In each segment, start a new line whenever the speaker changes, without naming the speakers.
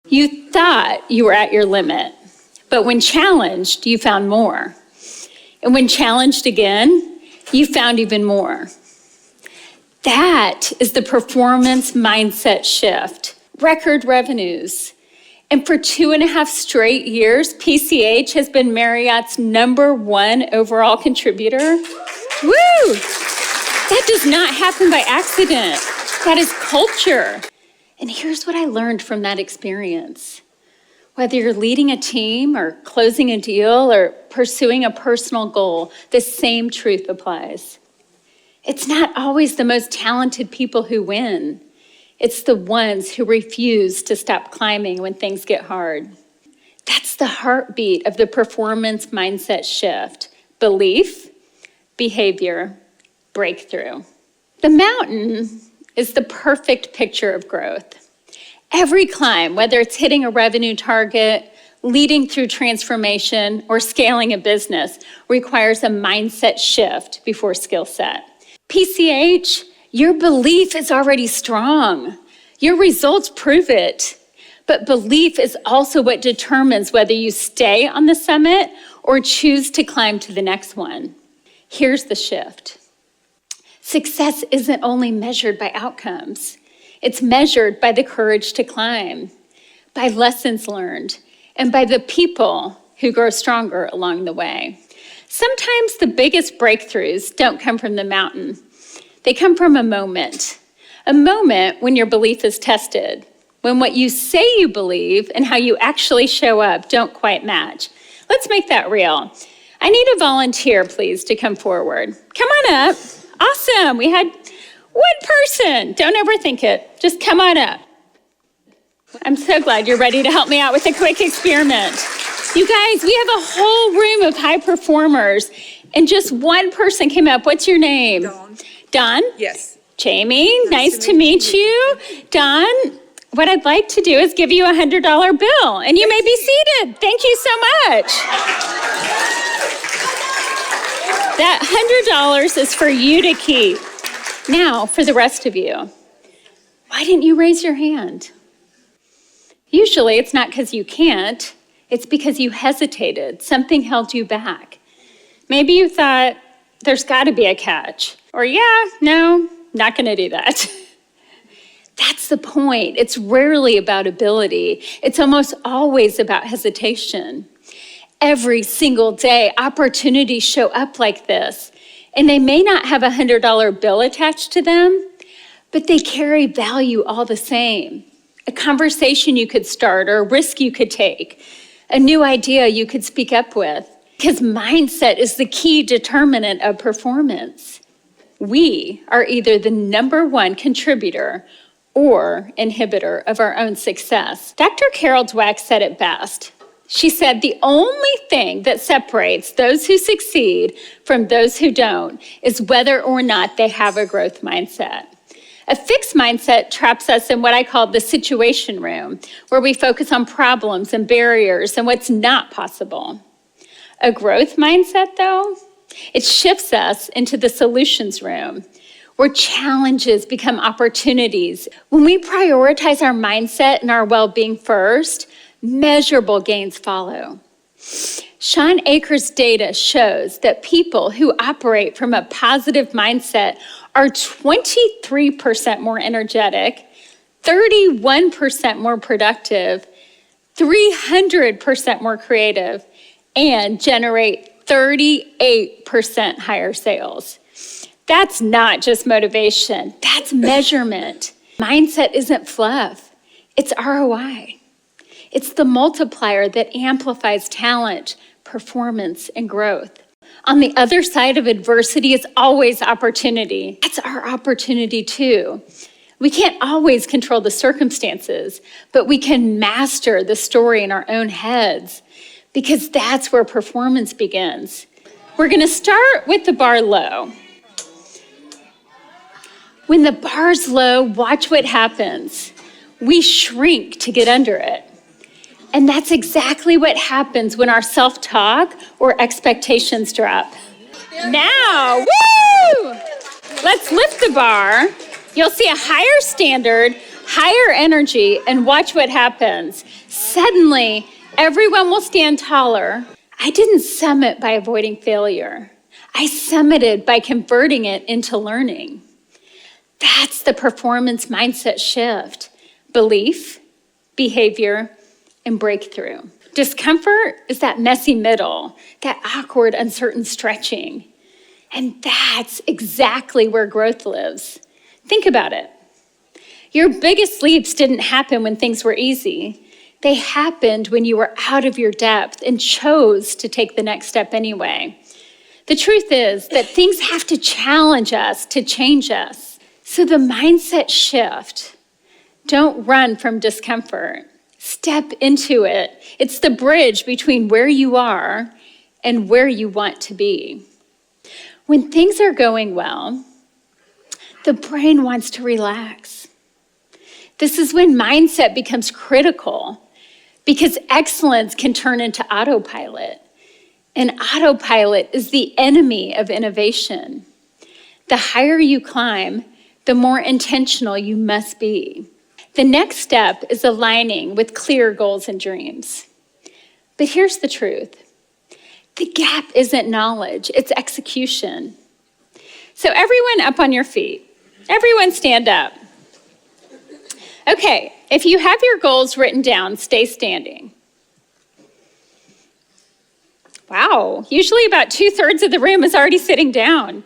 You thought you were at your limit, but when challenged, you found more. And when challenged again, you found even more. That is the performance mindset shift. Record revenues. And for 2.5 straight years, PCH has been Marriott's #1 overall contributor. Woo! That does not happen by accident. That is culture. And here's what I learned from that experience. Whether you're leading a team or closing a deal or pursuing a personal goal, the same truth applies. It's not always the most talented people who win. It's the ones who refuse to stop climbing when things get hard. That's the heartbeat of the performance mindset shift. Belief, behavior, breakthrough. The mountain is the perfect picture of growth. Every climb, whether it's hitting a revenue target, leading through transformation, or scaling a business, requires a mindset shift before skill set. PCH, your belief is already strong. Your results prove it. But belief is also what determines whether you stay on the summit or choose to climb to the next one. Here's the shift. Success isn't only measured by outcomes. It's measured by the courage to climb, by lessons learned, and by the people who grow stronger along the way. Sometimes the biggest breakthroughs don't come from the mountain. They come from a moment when your belief is tested, when what you say you believe and how you actually show up don't quite match. Let's make that real. I need a volunteer, please, to come forward. Come on up. Awesome. We had one person. Don't overthink it. Just come on up. I'm so glad you're ready to help me out with a quick experiment. You guys, we have a whole room of high performers, and just one person came up. What's your name?
Dawn.
Dawn?
Yes.
Jamie, nice to meet you. Dawn, what I'd like to do is give you a $100 bill, and you may be seated. Thank you so much. That $100 is for you to keep. Now, for the rest of you, why didn't you raise your hand? Usually it's not because you can't, it's because you hesitated. Something held you back. Maybe you thought, there's got to be a catch. Or no, not going to do that. That's the point. It's rarely about ability. It's almost always about hesitation. Every single day, opportunities show up like this, and they may not have a $100 bill attached to them, but they carry value all the same. A conversation you could start, or a risk you could take, a new idea you could speak up with, because mindset is the key determinant of performance. We are either the #1 contributor or inhibitor of our own success. Dr. Carol Dweck said it best. She said, the only thing that separates those who succeed from those who don't is whether or not they have a growth mindset. A fixed mindset traps us in what I call the situation room, where we focus on problems and barriers and what's not possible. A growth mindset, though, it shifts us into the solutions room, where challenges become opportunities. When we prioritize our mindset and our well-being first, measurable gains follow. Sean Akers' data shows that people who operate from a positive mindset are 23% more energetic, 31% more productive, 300% more creative, and generate 38% higher sales. That's not just motivation, that's measurement. Mindset isn't fluff, it's ROI. It's the multiplier that amplifies talent, performance, and growth. On the other side of adversity is always opportunity. That's our opportunity too. We can't always control the circumstances, but we can master the story in our own heads, because that's where performance begins. We're gonna start with the bar low. When the bar's low, watch what happens. We shrink to get under it. And that's exactly what happens when our self-talk or expectations drop. Now, woo! Let's lift the bar. You'll see a higher standard, higher energy, and watch what happens. Suddenly, everyone will stand taller. I didn't summit by avoiding failure. I summited by converting it into learning. That's the performance mindset shift. Belief, behavior, and breakthrough. Discomfort is that messy middle, that awkward, uncertain stretching. And that's exactly where growth lives. Think about it. Your biggest leaps didn't happen when things were easy. They happened when you were out of your depth and chose to take the next step anyway. The truth is that things have to challenge us to change us. So the mindset shift, don't run from discomfort. Step into it. It's the bridge between where you are and where you want to be. When things are going well, the brain wants to relax. This is when mindset becomes critical because excellence can turn into autopilot. And autopilot is the enemy of innovation. The higher you climb, the more intentional you must be. The next step is aligning with clear goals and dreams. But here's the truth. The gap isn't knowledge, it's execution. So everyone up on your feet. Everyone stand up. Okay, if you have your goals written down, stay standing. Wow, usually about 2/3 of the room is already sitting down.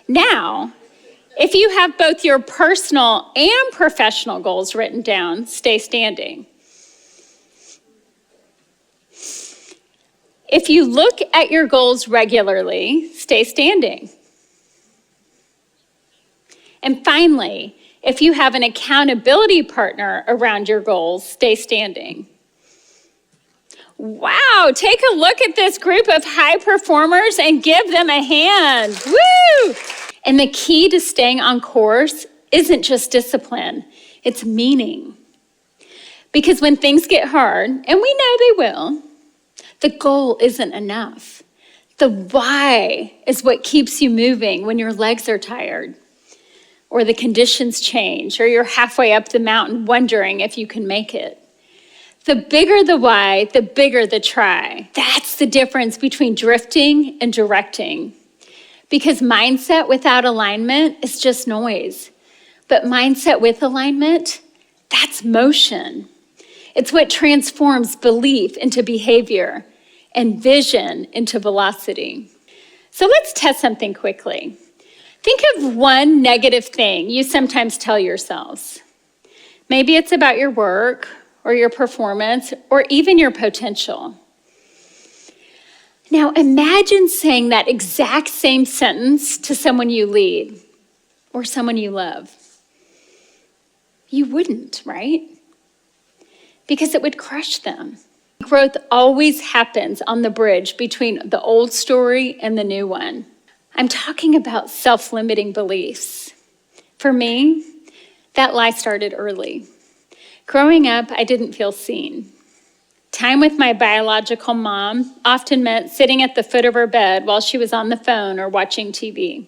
Now, if you have both your personal and professional goals written down, stay standing. If you look at your goals regularly, stay standing. And finally, if you have an accountability partner around your goals, stay standing. Wow, take a look at this group of high performers and give them a hand. Woo! And the key to staying on course isn't just discipline, it's meaning. Because when things get hard, and we know they will, the goal isn't enough. The why is what keeps you moving when your legs are tired, or the conditions change, or you're halfway up the mountain wondering if you can make it. The bigger the why, the bigger the try. That's the difference between drifting and directing. Because mindset without alignment is just noise. But mindset with alignment, that's motion. It's what transforms belief into behavior and vision into velocity. So let's test something quickly. Think of one negative thing you sometimes tell yourselves. Maybe it's about your work or your performance or even your potential. Now imagine saying that exact same sentence to someone you lead or someone you love. You wouldn't, right? Because it would crush them. Growth always happens on the bridge between the old story and the new one. I'm talking about self-limiting beliefs. For me, that lie started early. Growing up, I didn't feel seen. Time with my biological mom often meant sitting at the foot of her bed while she was on the phone or watching TV.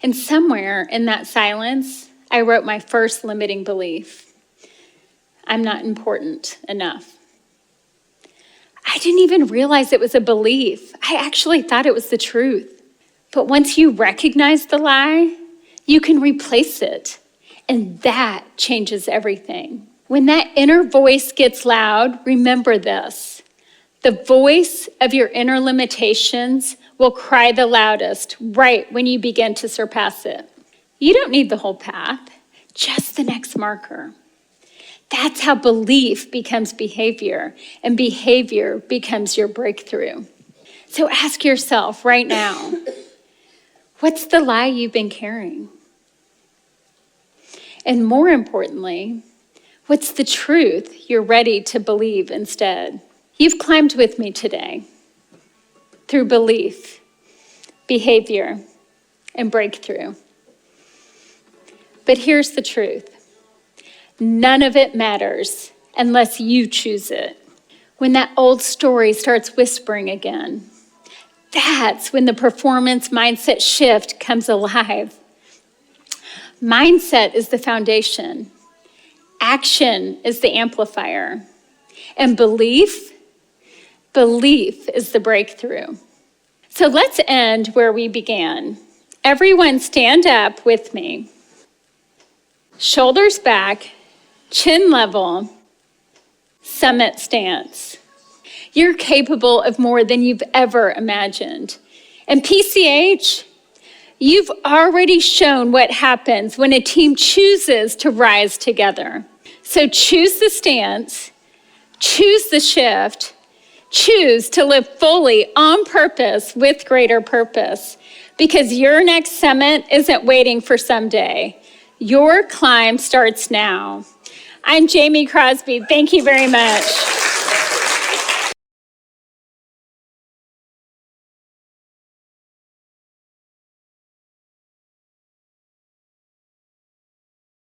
And somewhere in that silence, I wrote my first limiting belief. I'm not important enough. I didn't even realize it was a belief. I actually thought it was the truth. But once you recognize the lie, you can replace it. And that changes everything. When that inner voice gets loud, remember this. The voice of your inner limitations will cry the loudest right when you begin to surpass it. You don't need the whole path, just the next marker. That's how belief becomes behavior, and behavior becomes your breakthrough. So ask yourself right now, what's the lie you've been carrying? And more importantly, what's the truth you're ready to believe instead? You've climbed with me today through belief, behavior, and breakthrough. But here's the truth. None of it matters unless you choose it. When that old story starts whispering again, that's when the performance mindset shift comes alive. Mindset is the foundation. Action is the amplifier. And belief is the breakthrough. So let's end where we began. Everyone stand up with me. Shoulders back, chin level, summit stance. You're capable of more than you've ever imagined. And PCH, you've already shown what happens when a team chooses to rise together. So choose the stance, choose the shift, choose to live fully on purpose with greater purpose, because your next summit isn't waiting for someday. Your climb starts now. I'm Jamie Crosby. Thank you very much.